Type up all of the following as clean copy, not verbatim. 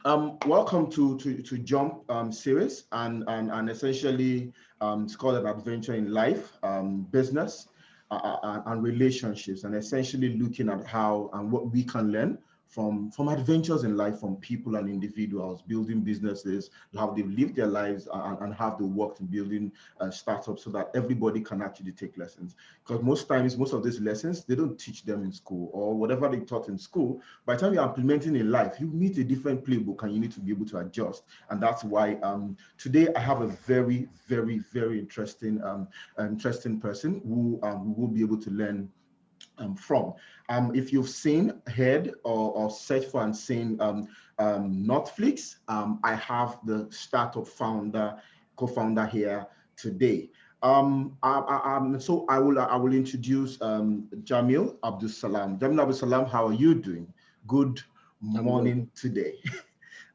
Welcome to Jump series and essentially it's called an adventure in life, business, and relationships, and essentially looking at how and what we can learn from adventures in life from people and individuals building businesses, how they've lived their lives and how they worked in building startups so that everybody can actually take lessons. Because most times, most of these lessons, they don't teach them in school or whatever they taught in school. By the time you're implementing in life, you meet a different playbook and you need to be able to adjust. And that's why today I have a very, very, very interesting person who will be able to learn from. If you've seen, heard, or searched for and seen Northflix, I have the startup co-founder here today. So I will introduce Jamil Abdul Salam. Jamil Abdul Salam, how are you doing? Good I'm good. morning today.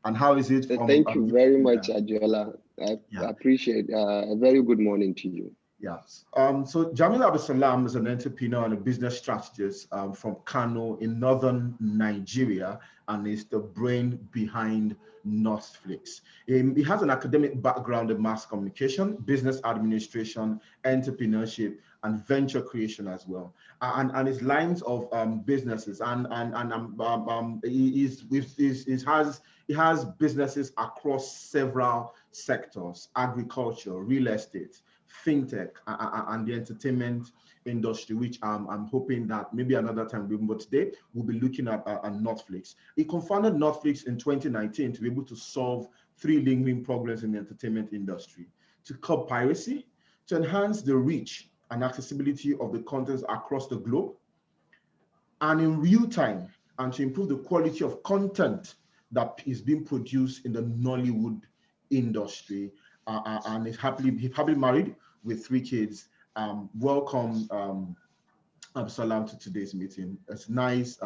And how is it from Thank you very yeah, much, Adiola. I yeah. appreciate a very good morning to you. Yes. So Jamil Abdulsalam is an entrepreneur and a business strategist from Kano in northern Nigeria and is the brain behind Northflix. He has an academic background in mass communication, business administration, entrepreneurship, and venture creation as well. And his lines of businesses he has businesses across several sectors: agriculture, real estate, fintech, and the entertainment industry, which I'm hoping that maybe another time, but today we'll be looking at Netflix. He co-founded Netflix in 2019 to be able to solve three lingering problems in the entertainment industry: to curb piracy, to enhance the reach and accessibility of the contents across the globe, and in real time, and to improve the quality of content that is being produced in the Nollywood industry. And he's happily married with three kids. Welcome, Absalam, to today's meeting. It's nice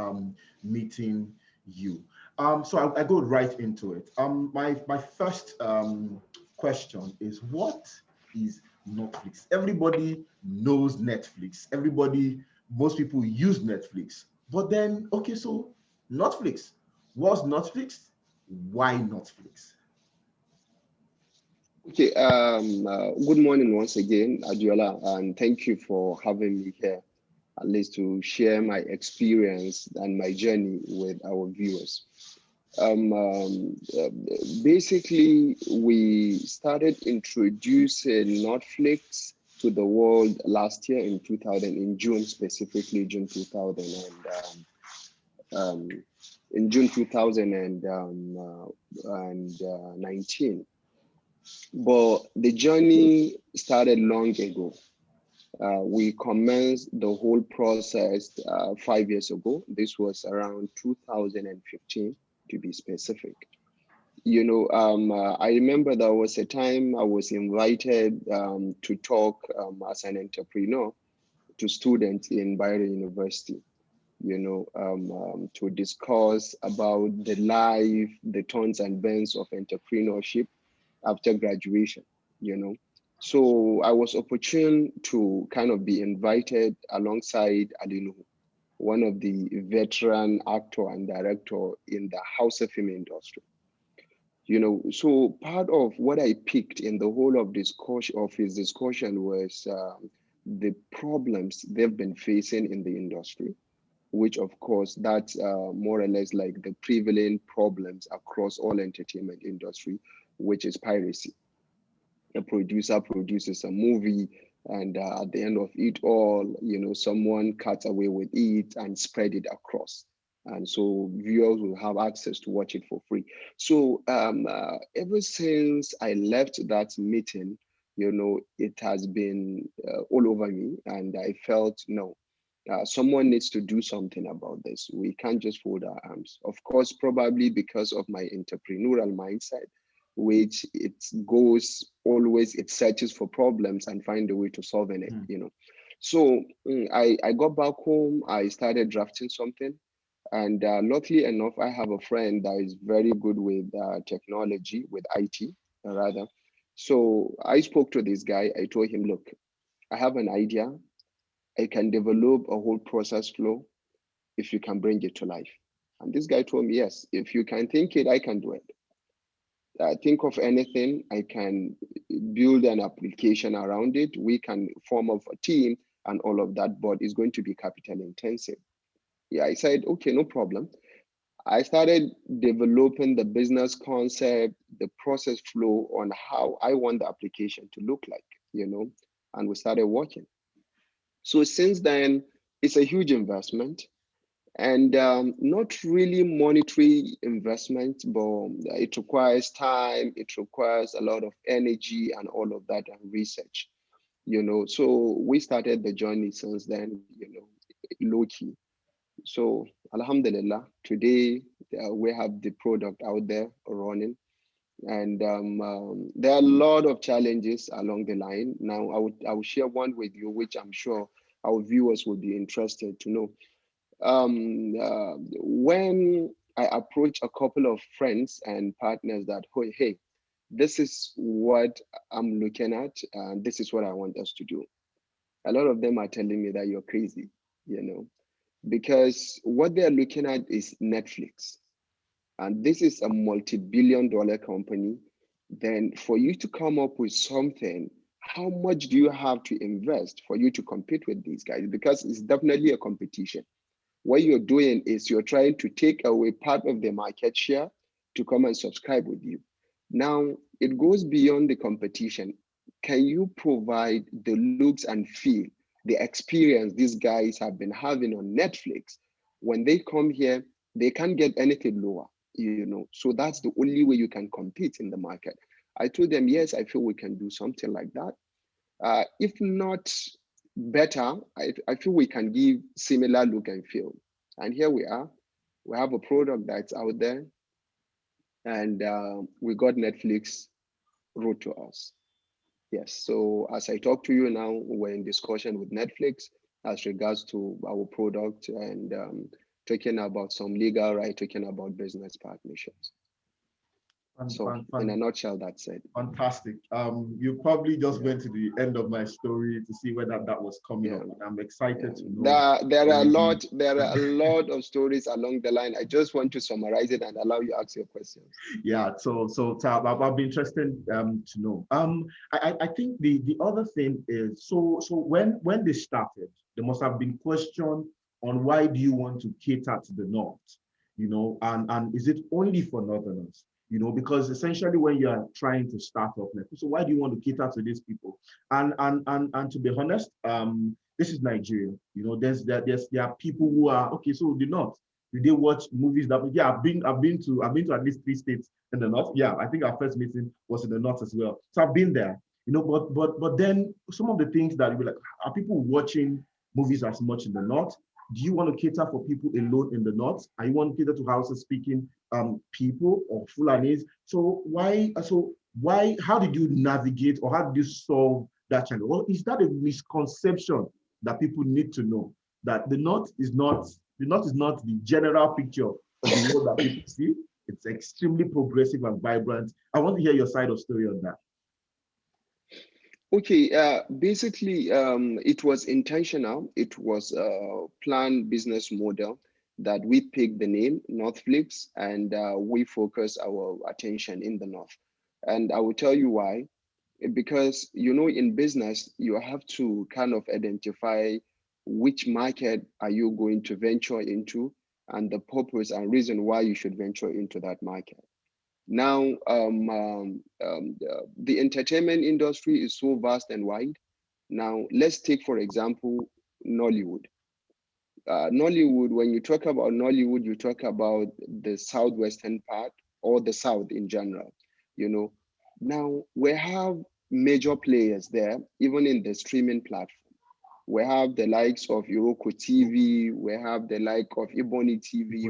meeting you. So I go right into it. My first question is, what is Netflix? Everybody knows Netflix. Most people use Netflix. But then, okay, so Netflix. What's Netflix? Why Netflix? Okay, good morning once again, Adiola, and thank you for having me here, at least to share my experience and my journey with our viewers. Um, um, uh, Basically, we started introducing Netflix to the world last year in 2000, in June, specifically June 2000, um, in June 2019. But the journey started long ago. We commenced the whole process 5 years ago. This was around 2015, to be specific. I remember there was a time I was invited to talk as an entrepreneur to students in Bayero University, to discuss about the life, the turns and bends of entrepreneurship after graduation, you know. So I was opportune to kind of be invited alongside Alinu, one of the veteran actor and director in the house film industry. So part of what I picked in the whole of discussion of his discussion was the problems they've been facing in the industry, which of course that's more or less like the prevalent problems across all entertainment industry, which is piracy. A producer produces a movie, and at the end of it all, someone cuts away with it and spread it across, and so viewers will have access to watch it for free. So ever since I left that meeting, it has been all over me, and I felt no. Someone needs to do something about this. We can't just fold our arms. Of course, probably because of my entrepreneurial mindset, which it goes always, it searches for problems and find a way to solving it. So I got back home, I started drafting something, and luckily enough, I have a friend that is very good with technology, with IT rather. So I spoke to this guy. I told him, look, I have an idea. I can develop a whole process flow if you can bring it to life. And this guy told me, yes, if you can think it, I can do it. Think of anything, I can build an application around it. We can form of a team and all of that, but it's going to be capital intensive. Yeah, I said, okay, no problem. I started developing the business concept, the process flow on how I want the application to look like, and we started working. So since then, it's a huge investment and not really monetary investment, but it requires time, it requires a lot of energy and all of that and research, So we started the journey since then, low key. So Alhamdulillah, today we have the product out there running. And there are a lot of challenges along the line. Now, I will share one with you, which I'm sure our viewers will be interested to know. When I approach a couple of friends and partners that, hey, this is what I'm looking at, and this is what I want us to do. A lot of them are telling me that you're crazy, because what they're looking at is Netflix. And this is a multi-billion-dollar company. Then for you to come up with something, how much do you have to invest for you to compete with these guys? Because it's definitely a competition. What you're doing is you're trying to take away part of the market share to come and subscribe with you. Now, it goes beyond the competition. Can you provide the looks and feel, the experience these guys have been having on Netflix? When they come here, they can't get anything lower, So that's the only way you can compete in the market. I told them, yes, I feel we can do something like that. If not better, I feel we can give similar look and feel. And here we are. We have a product that's out there, and we got Netflix wrote to us. Yes. So as I talk to you now, we're in discussion with Netflix as regards to our product and talking about some legal right, talking about business partnerships. So in a nutshell, that's it. Fantastic. You probably just went to the end of my story to see whether that was coming up. And I'm excited to know. There are a lot of stories along the line. I just want to summarize it and allow you to ask your questions. Yeah. So I'll be interested to know. I think the other thing is so when they started, there must have been question on why do you want to cater to the North, and is it only for Northerners? Because essentially when you are trying to start up, so why do you want to cater to these people? And to be honest, this is Nigeria. There are people who are okay. So the North, do they watch movies that? Yeah, I've been to at least 3 states in the North. Yeah, I think our first meeting was in the North as well. So I've been there. But then some of the things that you be like, are people watching movies as much in the North? Do you want to cater for people alone in the North? Are you want to cater to Hausa speaking people or Fulanis? So how did you navigate or how did you solve that challenge? Well, is that a misconception that people need to know, that the North is not the general picture of the world that people see? It's extremely progressive and vibrant. I want to hear your side of story on that. Okay, basically, it was intentional. It was a planned business model that we picked the name Northflix, and we focus our attention in the North. And I will tell you why. Because, in business, you have to kind of identify which market are you going to venture into and the purpose and reason why you should venture into that market. Now, the entertainment industry is so vast and wide. Now, let's take, for example, Nollywood. Nollywood, when you talk about Nollywood, you talk about the southwestern part or the South in general, Now, we have major players there, even in the streaming platform. We have the likes of Iroko TV, we have the like of Ebony TV,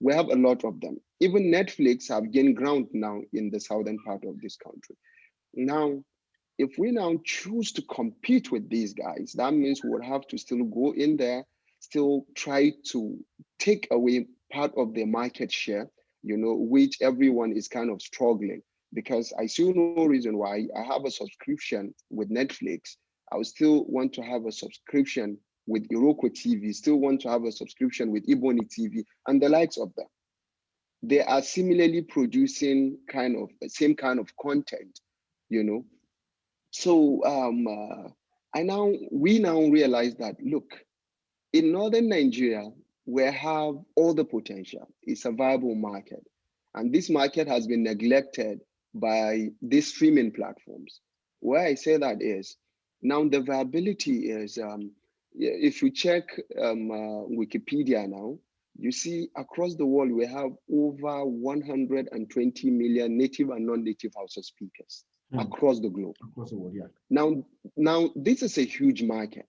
we have a lot of them. Even Netflix have gained ground now in the southern part of this country. Now, if we now choose to compete with these guys, that means we'll have to still go in there, still try to take away part of the market share, which everyone is kind of struggling. Because I see no reason why I have a subscription with Netflix. I would still want to have a subscription with Iroko TV, still want to have a subscription with Ebony TV and the likes of them. they are similarly producing kind of same kind of content, you know. So we now realize that, look, in northern Nigeria, we have all the potential. It's a viable market. And this market has been neglected by these streaming platforms. Where I say that is, now the viability is, if you check Wikipedia now, you see across the world, we have over 120 million native and non-native Hausa speakers across the globe. Across the world, yeah. Now, this is a huge market,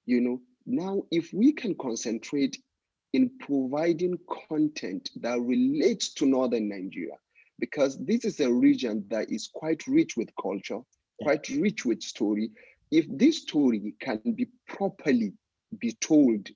you know. Now, if we can concentrate in providing content that relates to northern Nigeria, because this is a region that is quite rich with culture, quite rich with story. If this story can be properly be told,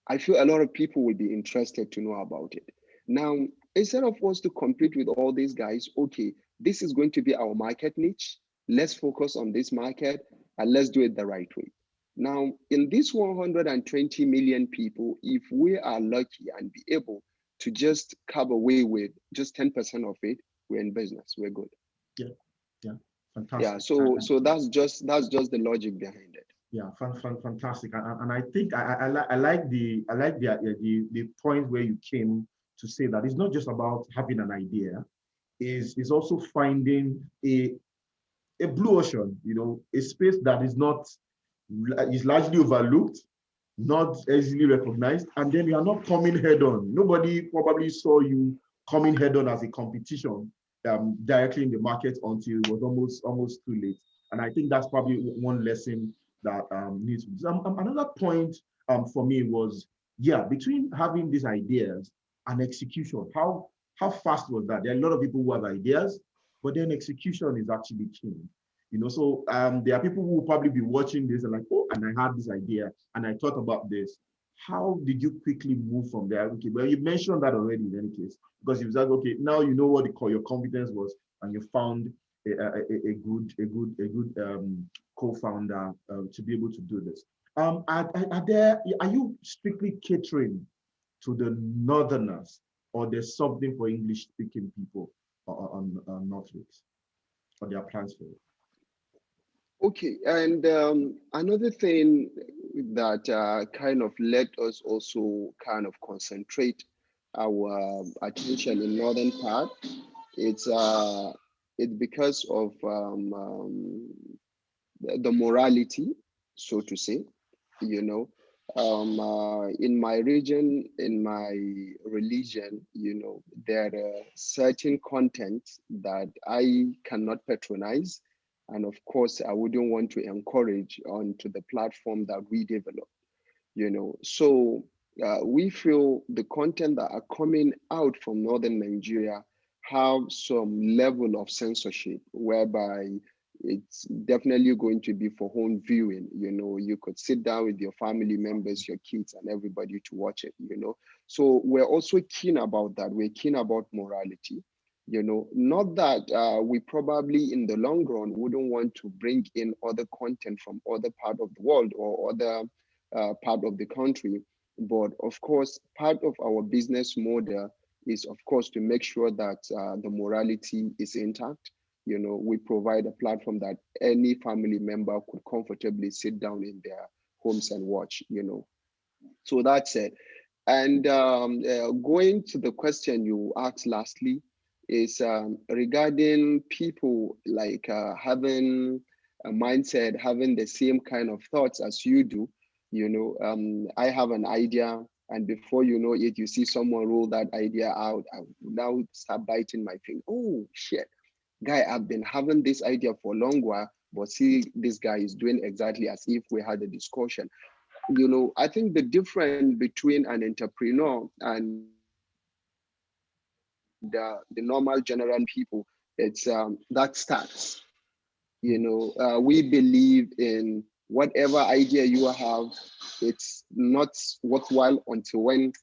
I feel a lot of people will be interested to know about it. Now, instead of us to compete with all these guys, okay, this is going to be our market niche. Let's focus on this market and let's do it the right way. Now, in these 120 million people, if we are lucky and be able to just carve away with just 10% of it, we're in business. We're good. Yeah, yeah, fantastic. Yeah, so that's just the logic behind it. Yeah, fantastic. And I think I like the point where you came to say that it's not just about having an idea, is also finding a blue ocean, you know, a space that is largely overlooked, not easily recognized, and then you are not coming head on. Nobody probably saw you coming head on as a competition directly in the market until it was almost too late. And I think that's probably one lesson that needs to be. Another point for me was, yeah, between having these ideas and execution, how fast was that? There are a lot of people who have ideas, but then execution is actually key. You know, so there are people who will probably be watching this and like, oh, and I had this idea and I thought about this. How did you quickly move from there? Okay, well, you mentioned that already in any case, because you said, okay, now you know what your competence was, and you found a good co-founder to be able to do this. Are you strictly catering to the Northerners, or there's something for English-speaking people on Northflix, or their plans for it? Okay, and another thing that kind of let us also kind of concentrate our attention in northern part, it's because of the morality, so to say, you know. In my region, in my religion, you know, there are certain content that I cannot patronize. And of course, I wouldn't want to encourage onto the platform that we develop, you know. So we feel the content that are coming out from northern Nigeria have some level of censorship, whereby it's definitely going to be for home viewing. You know, you could sit down with your family members, your kids, and everybody to watch it, you know. So we're also keen about that. We're keen about morality, you know. Not that we probably in the long run wouldn't want to bring in other content from other part of the world or other part of the country. But of course, part of our business model is, of course, to make sure that the morality is intact. You know, we provide a platform that any family member could comfortably sit down in their homes and watch, you know. So that's it. And going to the question you asked lastly is regarding people like having a mindset, having the same kind of thoughts as you do. You know, I have an idea, and before you know it, you see someone roll that idea out. I now start biting my finger. Oh, shit. Guy, I've been having this idea for a long while, but see, this guy is doing exactly as if we had a discussion. You know, I think the difference between an entrepreneur and the normal general people, it's that starts. You know, we believe in whatever idea you have, it's not worthwhile until when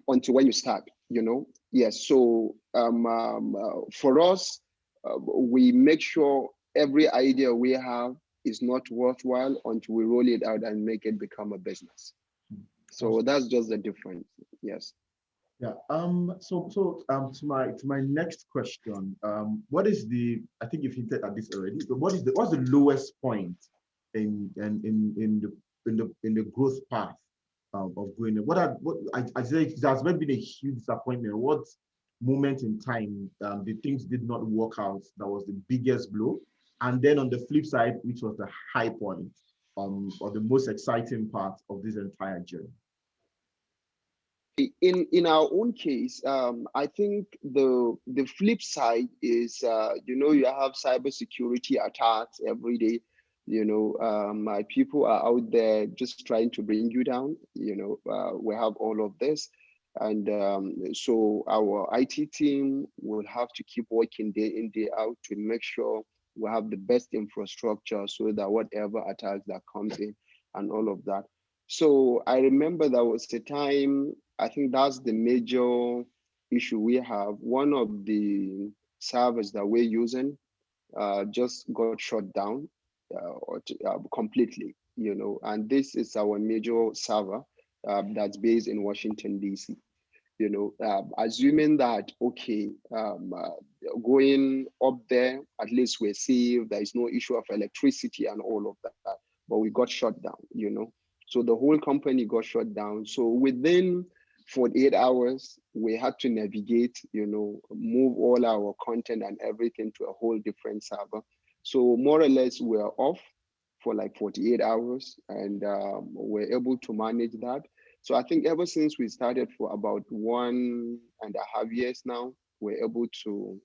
you start, you know. Yes, so for us, we make sure every idea we have is not worthwhile until we roll it out and make it become a business. So that's just the difference. Yes. Yeah. To my next question, what is the, I think you've hinted at this already, but what's the lowest point in the growth path of going? I say it has been a huge disappointment. What moment in time the things did not work out that was the biggest blow? And then on the flip side, which was the high point or the most exciting part of this entire journey? In our own case, I think the flip side is, you have cybersecurity attacks every day. My people are out there just trying to bring you down. We have all of this, and so our IT team will have to keep working day in day out to make sure we have the best infrastructure so that whatever attacks that comes in and all of that. So I remember there was a time, I think that's the major issue we have. One of the servers that we're using just got shut down completely, and this is our major server that's based in Washington, D.C. Assuming that, okay, going up there, at least we're safe, there is no issue of electricity and all of that, but we got shut down. So the whole company got shut down. So within 48 hours, we had to navigate, move all our content and everything to a whole different server. So more or less, we're off for like 48 hours, and we're able to manage that. So I think ever since we started for about 1.5 years now, we're able to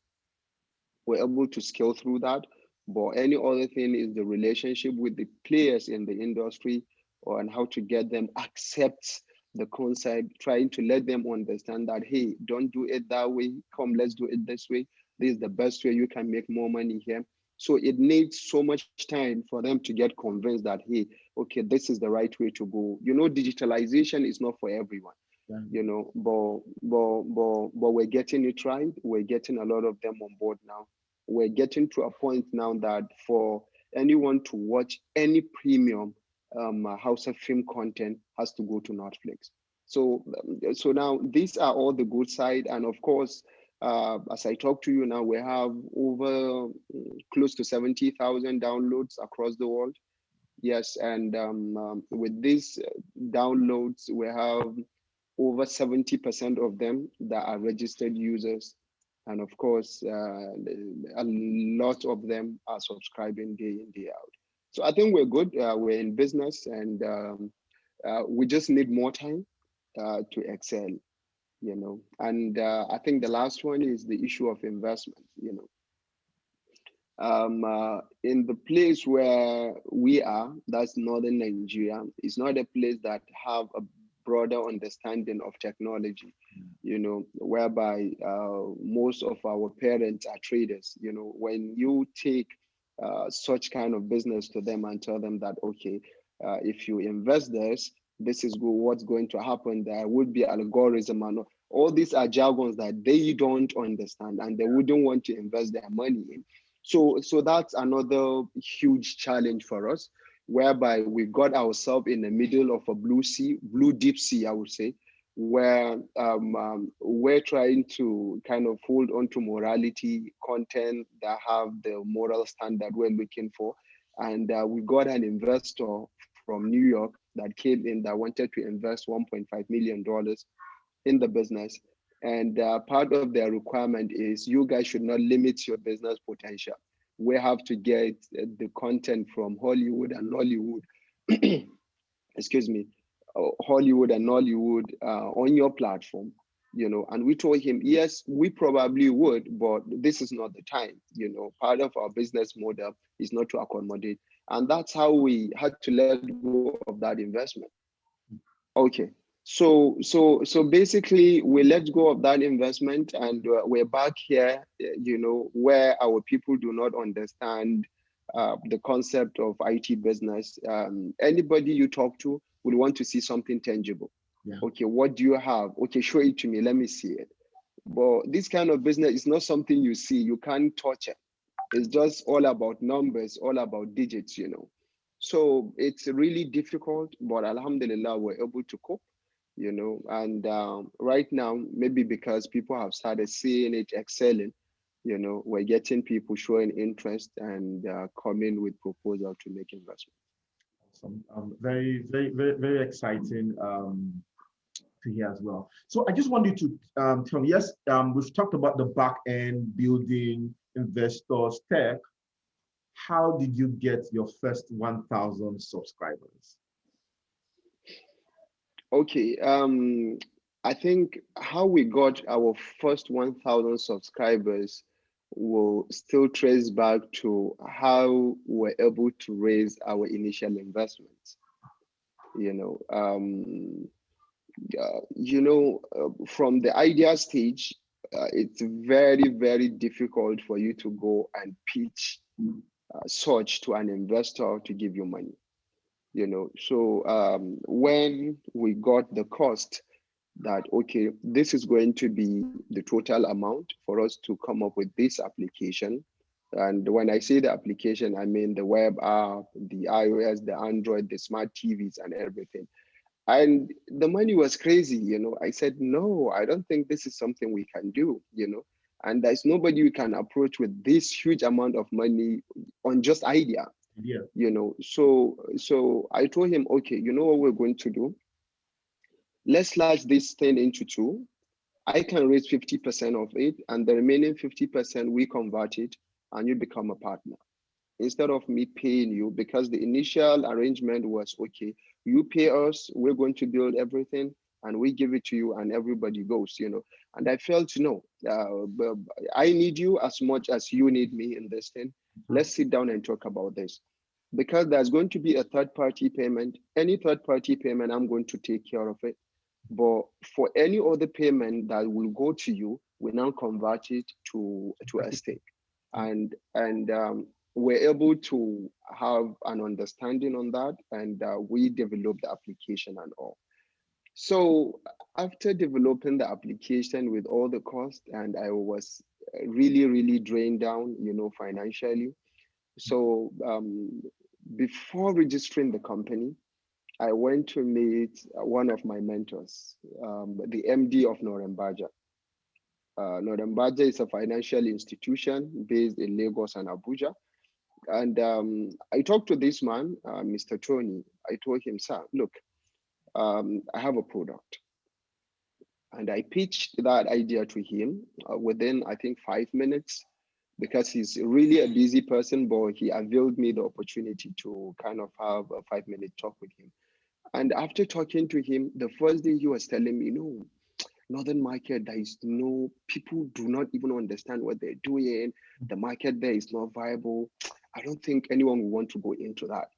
scale through that. But any other thing is the relationship with the players in the industry, or and how to get them accept the concept, trying to let them understand that, hey, don't do it that way. Come, let's do it this way. This is the best way you can make more money here. So it needs so much time for them to get convinced that, hey, okay, this is the right way to go. Digitalization is not for everyone, Yeah. but we're getting it right. We're getting a lot of them on board now. We're getting to a point now that for anyone to watch any premium House of Film content has to go to Northflix. So now these are all the good side, and of course, as I talk to you now, we have over close to 70,000 downloads across the world. Yes, and with these downloads, we have over 70% of them that are registered users. And of course, a lot of them are subscribing day in, day out. So I think we're good. We're in business, and we just need more time to excel, And I think the last one is the issue of investment. In the place where we are, that's northern Nigeria, it's not a place that have a broader understanding of technology, whereby most of our parents are traders. When you take such kind of business to them and tell them that, okay, if you invest this is what's going to happen. There would be algorithm, and all these are jargons that they don't understand, and they wouldn't want to invest their money in. So that's another huge challenge for us, whereby we got ourselves in the middle of a blue deep sea, I would say, where we're trying to kind of hold on to morality content that have the moral standard we're looking for. And we got an investor from New York that came in that wanted to invest $1.5 million in the business. And part of their requirement is you guys should not limit your business potential. We have to get the content from Hollywood and Nollywood, excuse me, Hollywood and Nollywood on your platform, And we told him, yes, we probably would, but this is not the time. Part of our business model is not to accommodate. And that's how we had to let go of that investment. Okay. So basically, we let go of that investment, and we're back here, where our people do not understand the concept of IT business. Anybody you talk to would want to see something tangible. Yeah. Okay, what do you have? Okay, show it to me. Let me see it. But this kind of business is not something you see. You can't touch it. It's just all about numbers, all about digits. So it's really difficult, but Alhamdulillah, we're able to cope. And right now, maybe because people have started seeing it excelling, we're getting people showing interest and coming with proposal to make investment. Some very, very, very, very exciting to hear as well. So I just want you to tell me, yes, we've talked about the back end, building, investors, tech. How did you get your first 1,000 subscribers? Okay, I think how we got our first 1,000 subscribers will still trace back to how we're able to raise our initial investments. You know, um, from the idea stage, it's very, very difficult for you to go and pitch such to an investor to give you money. So when we got the cost that, okay, this is going to be the total amount for us to come up with this application. And when I say the application, I mean the web app, the iOS, the Android, the smart TVs, and everything. And the money was crazy. I said, no, I don't think this is something we can do. And there's nobody we can approach with this huge amount of money on just idea. Yeah. So I told him, okay, you know what we're going to do? Let's slice this thing into two. I can raise 50% of it, and the remaining 50% we convert it, and you become a partner. Instead of me paying you, because the initial arrangement was, okay, you pay us, we're going to build everything, and we give it to you, and everybody goes. And I felt, no, I need you as much as you need me in this thing. Let's sit down and talk about this. Because there's going to be a third party payment. Any third party payment, I'm going to take care of it. But for any other payment that will go to you, we now convert it to a stake. And we're able to have an understanding on that, and we develop the application and all. So after developing the application with all the cost, and I was really, really drained down, financially. So before registering the company, I went to meet one of my mentors, the MD of Norembaja. Norembaja is a financial institution based in Lagos and Abuja. And I talked to this man, Mr. Tony. I told him, sir, look, I have a product. And I pitched that idea to him within, I think, 5 minutes, because he's really a busy person, but he availed me the opportunity to kind of have a 5-minute talk with him. And after talking to him, the first day he was telling me, no, Northern market, there is no, people do not even understand what they're doing. The market there is not viable. I don't think anyone will want to go into that.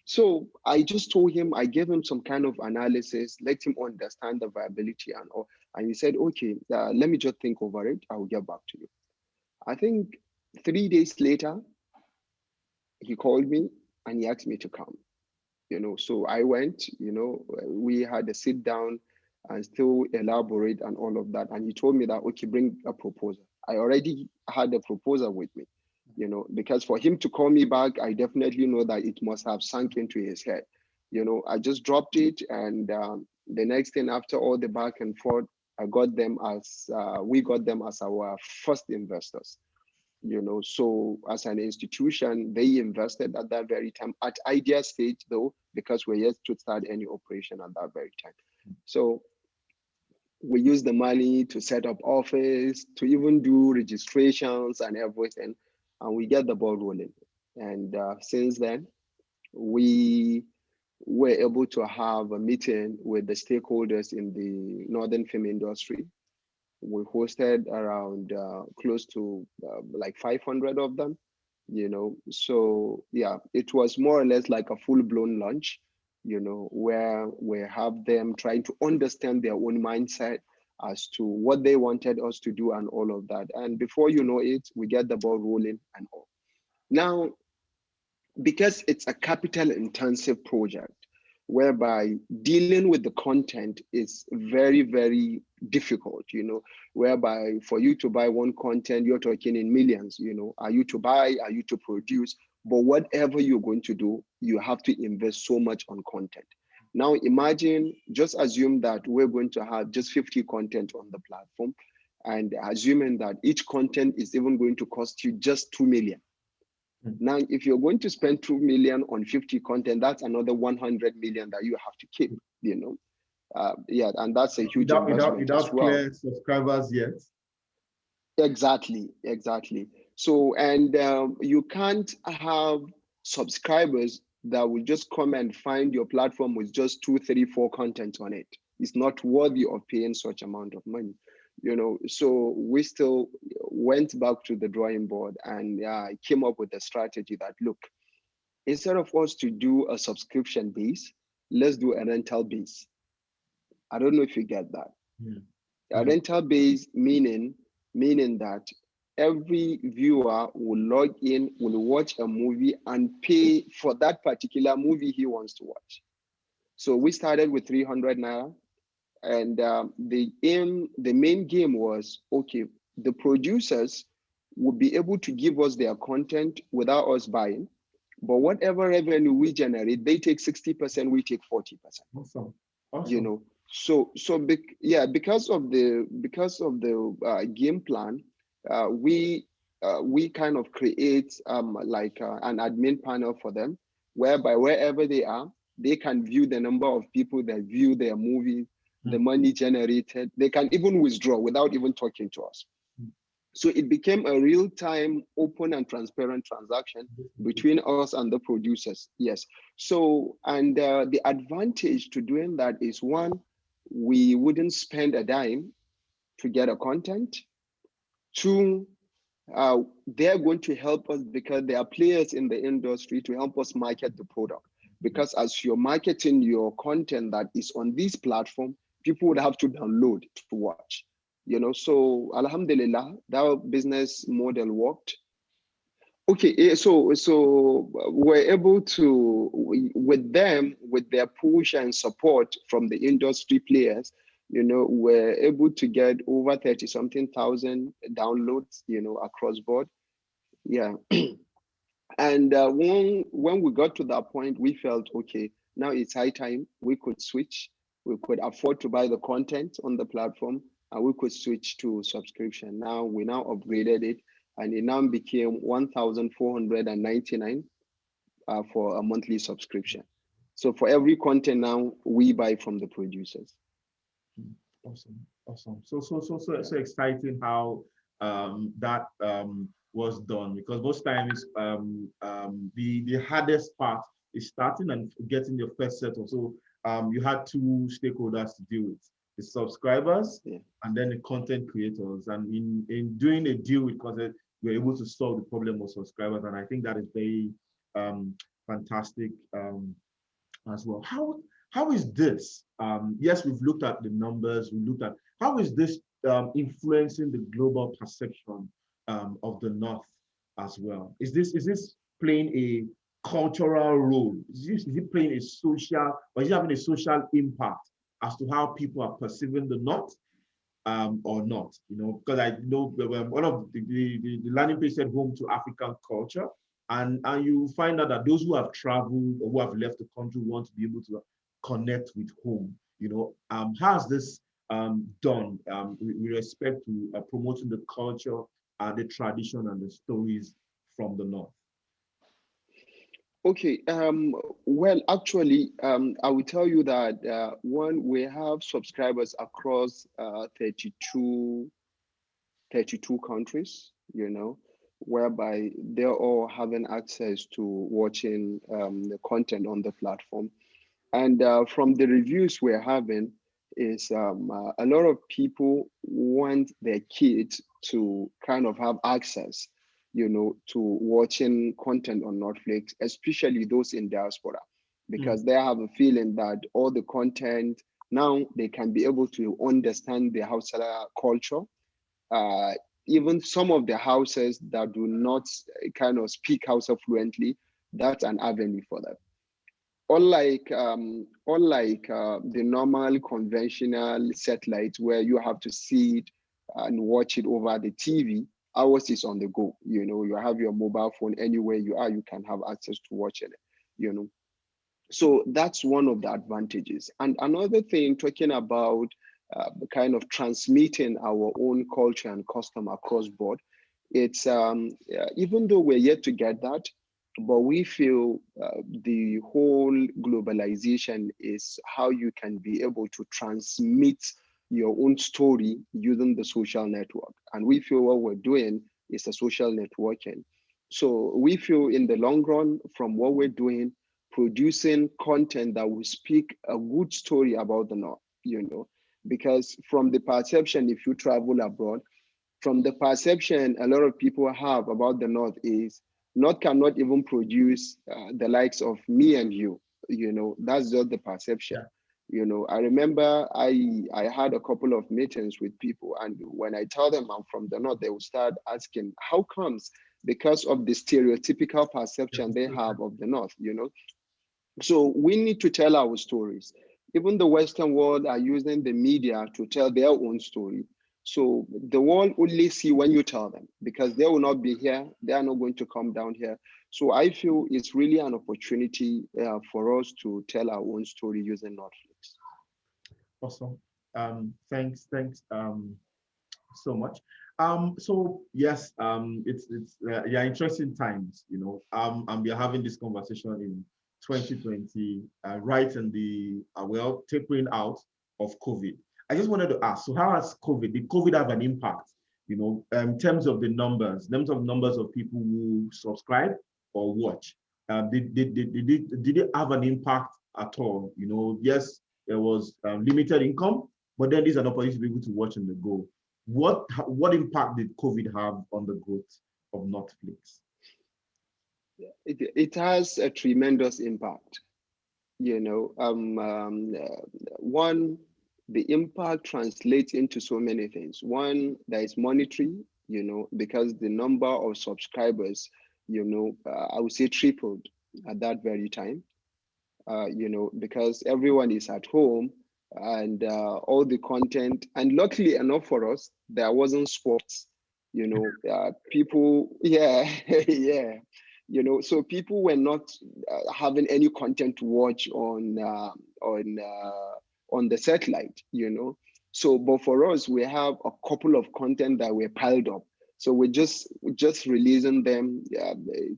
So I just told him, I gave him some kind of analysis, let him understand the viability and all. And he said, okay, let me just think over it. I will get back to you. I think 3 days later, he called me and he asked me to come. So I went, we had a sit down and still elaborate and all of that. And he told me that, okay, bring a proposal. I already had a proposal with me, because for him to call me back, I definitely know that it must have sunk into his head. I just dropped it. And the next thing, after all the back and forth, we got them as our first investors. So as an institution, they invested at that very time at idea stage, though, because we're yet to start any operation at that very time. So we use the money to set up office, to even do registrations and everything, and we get the ball rolling. And since then, we were able to have a meeting with the stakeholders in the northern film industry. We hosted around close to like 500 of them. So yeah, it was more or less like a full-blown launch, where we have them trying to understand their own mindset as to what they wanted us to do and all of that. And before you know it, we get the ball rolling and all. Now, because it's a capital intensive project, whereby dealing with the content is very, very difficult, whereby for you to buy one content, you're talking in millions, are you to buy, are you to produce? But whatever you're going to do, you have to invest so much on content. Now imagine, just assume that we're going to have just 50 content on the platform, and assuming that each content is even going to cost you just 2 million. Now, if you're going to spend 2 million on 50 content, that's another 100 million that you have to keep, you know. Yeah, and that's a huge investment as without well. clear subscribers yet. Exactly, exactly. So, and you can't have subscribers that will just come and find your platform with just 2, 3, 4 content on it. It's not worthy of paying such amount of money, you know. So we still went back to the drawing board and came up with a strategy that, look, instead of us to do a subscription base, let's do a rental base. I don't know if you get that. A rental base meaning that every viewer will log in, will watch a movie and pay for that particular movie he wants to watch. So we started with 300 naira, and the main game was, okay, the producers would be able to give us their content without us buying, but whatever revenue we generate, they take 60%, we take 40%. Awesome. You know, because of the game plan, we kind of create like an admin panel for them, whereby wherever they are, they can view the number of people that view their movie, the money generated. They can even withdraw without even talking to us. So it became a real-time, open and transparent transaction between us and the producers. Yes. So, and the advantage to doing that is, one, we wouldn't spend a dime to get a content. Two, they're going to help us because there are players in the industry to help us market the product. Because as you're marketing your content that is on this platform, people would have to download to watch. You know, so alhamdulillah, that business model worked. Okay, so we're able to, with them, with their push and support from the industry players, you know, we're able to get over 30 something thousand downloads, you know, across board. Yeah. And when we got to that point, we felt, okay, now it's high time we could switch. We could afford to buy the content on the platform, and we could switch to subscription. Now we upgraded it, and it now became 1,499 for a monthly subscription. So for every content now, we buy from the producers. Awesome. So exciting how that was done, because most times the hardest part is starting and getting your first set of. So you had two stakeholders to deal with: the subscribers and then the content creators. And in doing a deal with content, we're able to solve the problem of subscribers, and I think that is very fantastic as well. How is this? Yes, we've looked at the numbers. We looked at how is this influencing the global perception of the North as well? Is this playing a cultural role? Is it playing a social, or is it having a social impact as to how people are perceiving the North or not? You know, because I know one of the landing page said home to African culture. And you find out that those who have traveled or who have left the country want to be able to connect with home. You know, how's this done with respect to promoting the culture, the tradition, and the stories from the North? Okay, well, actually, I will tell you that one, we have subscribers across 32 countries, you know, whereby they're all having access to watching the content on the platform. And from the reviews we're having is a lot of people want their kids to kind of have access, you know, to watching content on Northflix, especially those in diaspora, because they have a feeling that all the content now they can be able to understand the Hausa culture. Even some of the houses that do not kind of speak Hausa fluently, that's an avenue for them. Unlike the normal conventional satellite where you have to see it and watch it over the TV, ours is on the go. You know, you have your mobile phone anywhere you are, you can have access to watching it. You know, So that's one of the advantages. And another thing, talking about kind of transmitting our own culture and custom across board, it's even though we're yet to get that, but we feel the whole globalization is how you can be able to transmit your own story using the social network. And we feel what we're doing is a social networking. So we feel in the long run, from what we're doing, producing content that will speak a good story about the North, because from the perception, if you travel abroad, from the perception a lot of people have about the North is North cannot even produce the likes of me and you. That's just the perception. Yeah. I remember I had a couple of meetings with people, and when I tell them I'm from the North, they will start asking, how comes? Because of the stereotypical perception they have of the North. So we need to tell our stories. Even the Western world are using the media to tell their own story. So the world only see when you tell them, because they will not be here. They are not going to come down here. So I feel it's really an opportunity for us to tell our own story using Netflix. Awesome. Thanks so much. So yes, it's yeah, interesting times, and we are having this conversation in 2020, right in the well, tapering out of COVID. I just wanted to ask, so how has did COVID have an impact, in terms of the numbers, in terms of numbers of people who subscribe or watch? Did it have an impact at all? Yes, there was limited income, but then there's an opportunity to be able to watch on the go. What impact did COVID have on the growth of Northflix? It has a tremendous impact. One, the impact translates into so many things. One, there is monetary, because the number of subscribers, I would say tripled at that very time, because everyone is at home, and all the content, and luckily enough for us, there wasn't sports, people, yeah, yeah, so people were not having any content to watch on the satellite, so but for us, we have a couple of content that were piled up, so we're just releasing them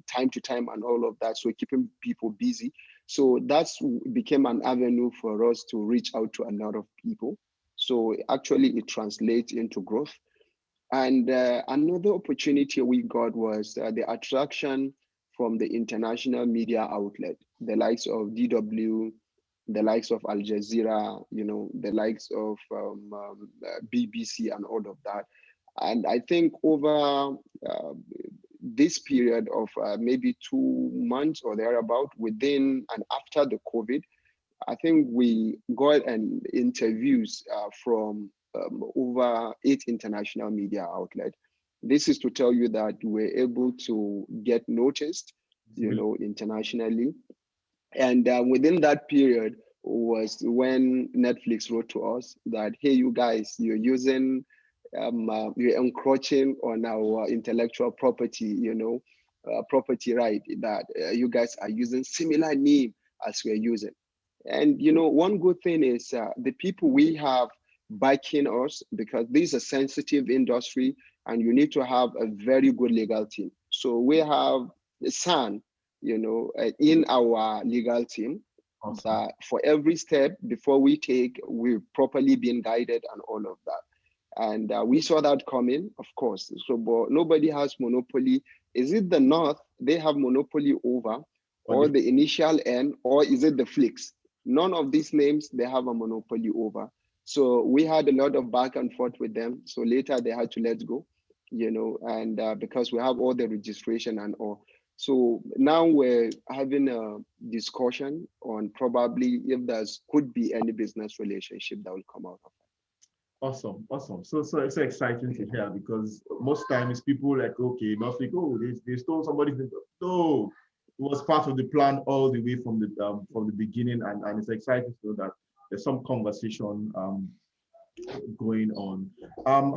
time to time and all of that, so keeping people busy. So that's became an avenue for us to reach out to a lot of people. So actually it translates into growth. And another opportunity we got was the attraction from the international media outlet, the likes of DW, the likes of Al Jazeera, the likes of BBC and all of that. And I think over this period of maybe 2 months or thereabout, within and after the COVID, I think we got an interviews from over 8 international media outlets. This is to tell you that we're able to get noticed, internationally. And within that period was when Netflix wrote to us that, hey, you guys, you're encroaching on our intellectual property, property right, that you guys are using similar name as we're using. And one good thing is the people we have backing us, because this is a sensitive industry and you need to have a very good legal team. So we have San, in our legal team, Awesome. that for every step before we take, we've properly been guided and all of that. And we saw that coming, of course. So, but nobody has monopoly. Is it the North they have monopoly over, Or or the the initial N, or is it the Flix? None of these names they have a monopoly over. So we had a lot of back and forth with them. So later they had to let go, and because we have all the registration and all. So now we're having a discussion on probably if there's could be any business relationship that will come out of awesome. So it's so exciting to hear, because most times people like, okay, nothing, oh, they stole somebody's. No, it was part of the plan all the way from the beginning, and it's exciting to know that there's some conversation going on.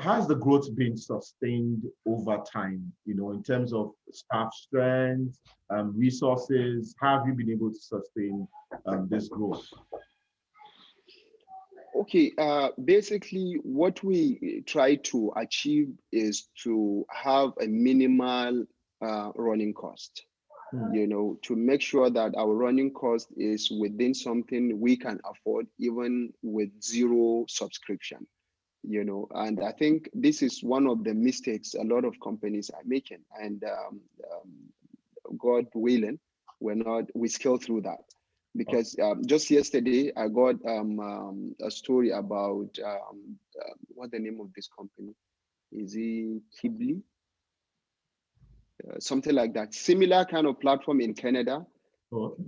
Has the growth been sustained over time, in terms of staff strength, resources? How have you been able to sustain this growth? Okay, basically, what we try to achieve is to have a minimal running cost, Hmm. to make sure that our running cost is within something we can afford, even with zero subscription. And I think this is one of the mistakes a lot of companies are making. And God willing, we scale through that. Because just yesterday, I got a story about what the name of this company is. It Kibli, something like that. Similar kind of platform in Canada Okay.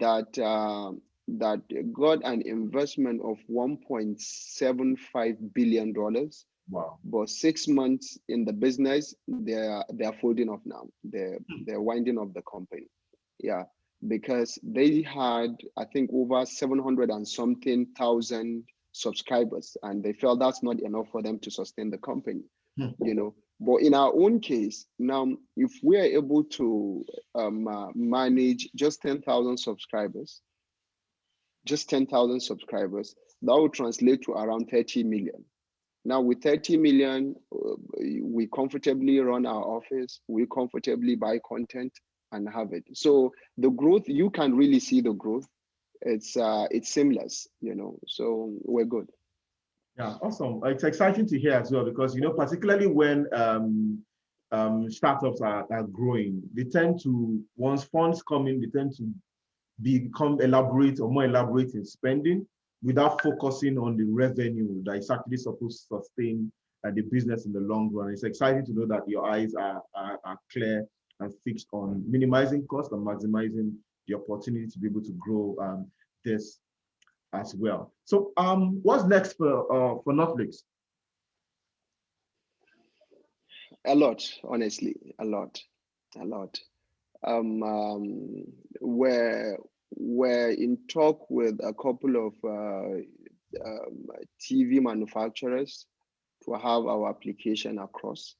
that got an investment of $1.75 billion, Wow. but 6 months in the business, they're folding off now. They're winding up the company. Yeah, because they had, I think, over 700 and something thousand subscribers, and they felt that's not enough for them to sustain the company. Hmm. You know, but in our own case, now, if we are able to manage just 10,000 subscribers, that would translate to around 30 million. Now, with 30 million, we comfortably run our office, we comfortably buy content and have it. So the growth, you can really see the growth. It's seamless, so we're good. Yeah, awesome. It's exciting to hear as well because, particularly when startups are growing, they tend to, once funds come in, they tend to become elaborate or more elaborate in spending without focusing on the revenue that is actually supposed to sustain the business in the long run. It's exciting to know that your eyes are clear and fixed on minimizing cost and maximizing the opportunity to be able to grow this as well. So what's next for Northflix? A lot, honestly, a lot, a lot. Um, um, we're, we're in talk with a couple of TV manufacturers to have our application across.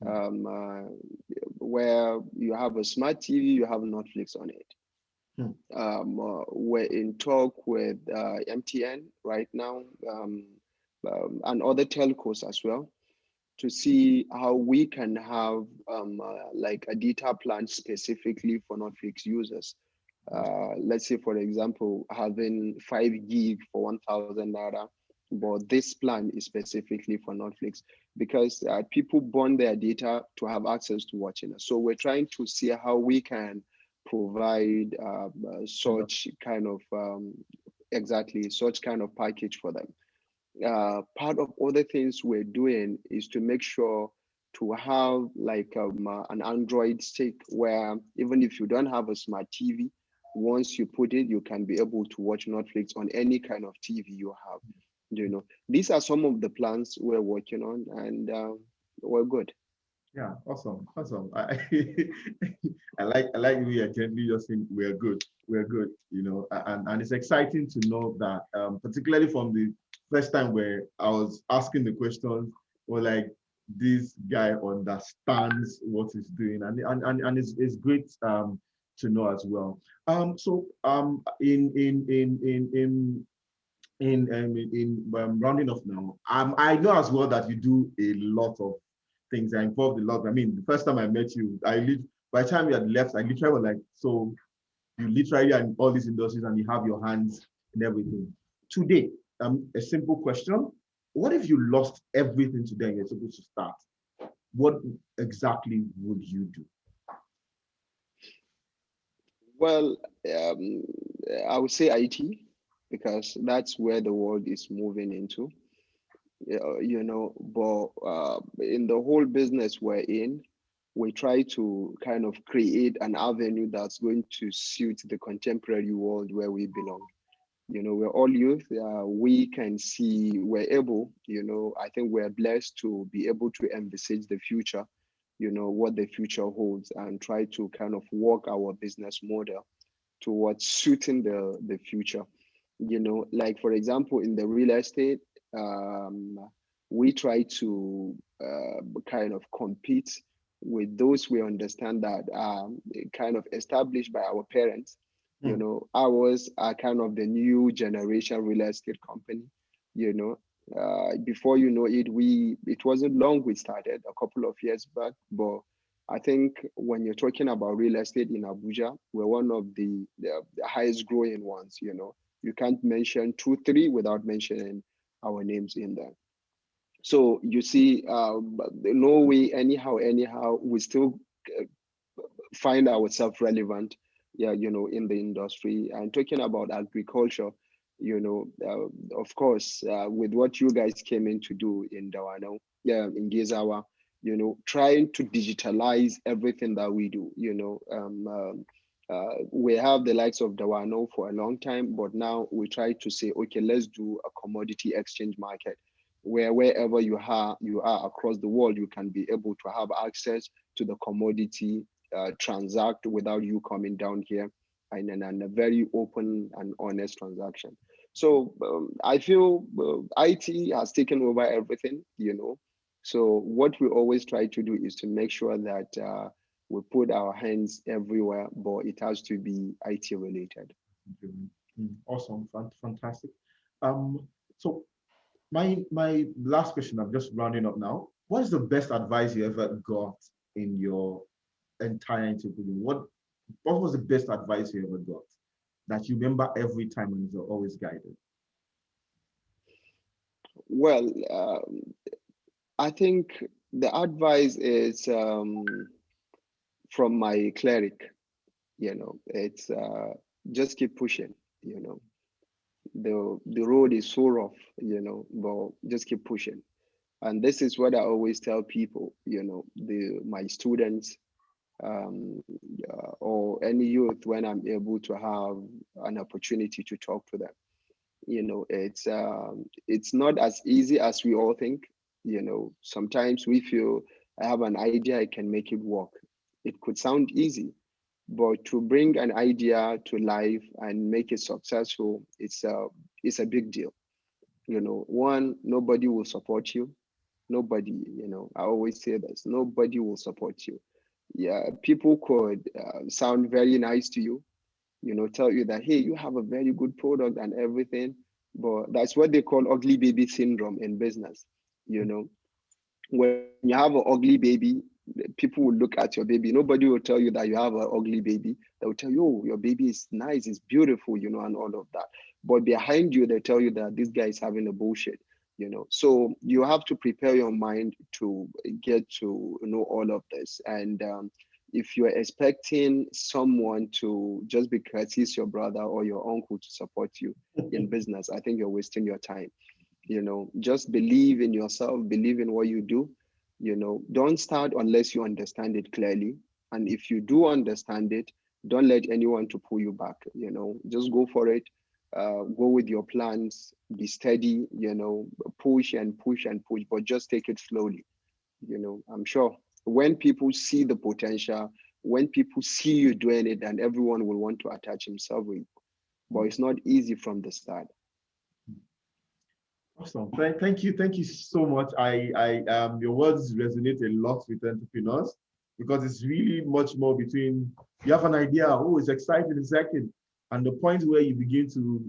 Um, uh, where you have a smart TV, you have Netflix on it. Hmm. We're in talk with MTN right now, and other telcos as well, to see how we can have like a data plan specifically for Netflix users. Let's say, for example, having 5 gig for 1,000 naira, but this plan is specifically for Netflix because people burn their data to have access to watching us. So we're trying to see how we can provide such kind of exactly such kind of package for them. Part of other things we're doing is to make sure to have like an Android stick where even if you don't have a smart TV, once you put it, you can be able to watch Netflix on any kind of TV you have. These are some of the plans we're working on, and we're good. Yeah, awesome, awesome. I like the way you're gently just saying we're good. And it's exciting to know that, particularly from the first time where I was asking the questions, or like this guy understands what he's doing, and it's great to know as well. So in rounding off now, I know as well that you do a lot of things. Are involved a lot. I mean, the first time I met you, by the time you had left, I literally was like, so you literally are in all these industries and you have your hands in everything. Today, a simple question. What if you lost everything today and you're supposed to start? What exactly would you do? Well, um, I would say IT because that's where the world is moving into. But in the whole business we're in, we try to kind of create an avenue that's going to suit the contemporary world where we belong. We're all youth. We can see, we're able, I think we're blessed to be able to envisage the future, what the future holds, and try to kind of work our business model towards suiting the future. Like, for example, in the real estate, Um, we try to kind of compete with those we understand that are kind of established by our parents. You Mm. know, ours are kind of the new generation real estate company. You know, before you know it, it wasn't long we started a couple of years back, but I think when you're talking about real estate in Abuja, we're one of the highest growing ones. You know, you can't mention two, three without mentioning our names in there. So you see, no way, anyhow, we still uh, find ourselves relevant, yeah, you know, in the industry. And talking about agriculture, you know, of course, with what you guys came in to do in Dawano, yeah, in Gizawa, you know, trying to digitalize everything that we do, you know. We have the likes of Dawano for a long time, but now we try to say, okay, let's do a commodity exchange market where wherever you are across the world, you can be able to have access to the commodity, transact without you coming down here, and a very open and honest transaction. So I feel IT has taken over everything, you know. So what we always try to do is to make sure that we put our hands everywhere, but it has to be IT related. Okay. Awesome, fantastic. Um, so my last question, I'm just rounding up now. What is the best advice you ever got in your entire interview? What was the best advice you ever got that you remember every time and is always guided? Well, I think the advice is from my cleric. You know, it's just keep pushing. You know, the road is so rough. You know, but just keep pushing. And this is what I always tell people. You know, the my students, or any youth, when I'm able to have an opportunity to talk to them. You know, it's not as easy as we all think. You know, sometimes we feel I have an idea, I can make it work. It could sound easy, but to bring an idea to life and make it successful, it's a big deal. You know, one, nobody will support you. Nobody, you know, I always say this, nobody will support you. Yeah, people could sound very nice to you, you know, tell you that, hey, you have a very good product and everything. But that's what they call ugly baby syndrome in business. You know, when you have an ugly baby, people will look at your baby. Nobody will tell you that you have an ugly baby. They will tell you, oh, your baby is nice, it's beautiful, you know, and all of that. But behind you, they tell you that this guy is having a bullshit, you know. So you have to prepare your mind to get to know all of this. And if you're expecting someone to just because he's your brother or your uncle to support you in business, I think you're wasting your time. You know, just believe in yourself, believe in what you do. You know, don't start unless you understand it clearly. And if you do understand it, don't let anyone to pull you back. You know, just go for it. Go with your plans, be steady, you know, push and push and push, but just take it slowly. You know, I'm sure when people see the potential, when people see you doing it, and everyone will want to attach himself with you. But it's not easy from the start. Awesome. Thank you so much. Your words resonate a lot with entrepreneurs because it's really much more between you have an idea, oh, it's exciting, and the point where you begin to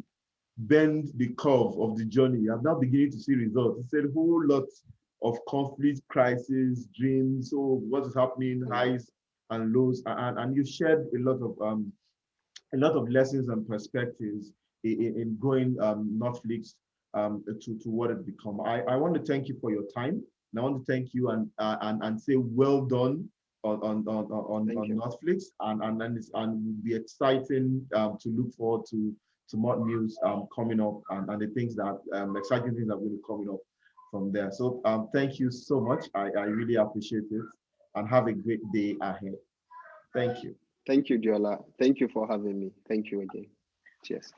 bend the curve of the journey. You are now beginning to see results. It's a whole lot of conflict, crisis, dreams. So what is happening, Yeah. highs and lows, and you shared a lot of lessons and perspectives in growing Northflix to what it become. I want to thank you for your time. And I want to thank you and say well done Thank on you. Northflix and will be exciting to look forward to more news coming up and the things that exciting things that will be coming up from there. So thank you so much. I really appreciate it and have a great day ahead. Thank you. Thank you, Diola. Thank you for having me. Thank you again. Cheers.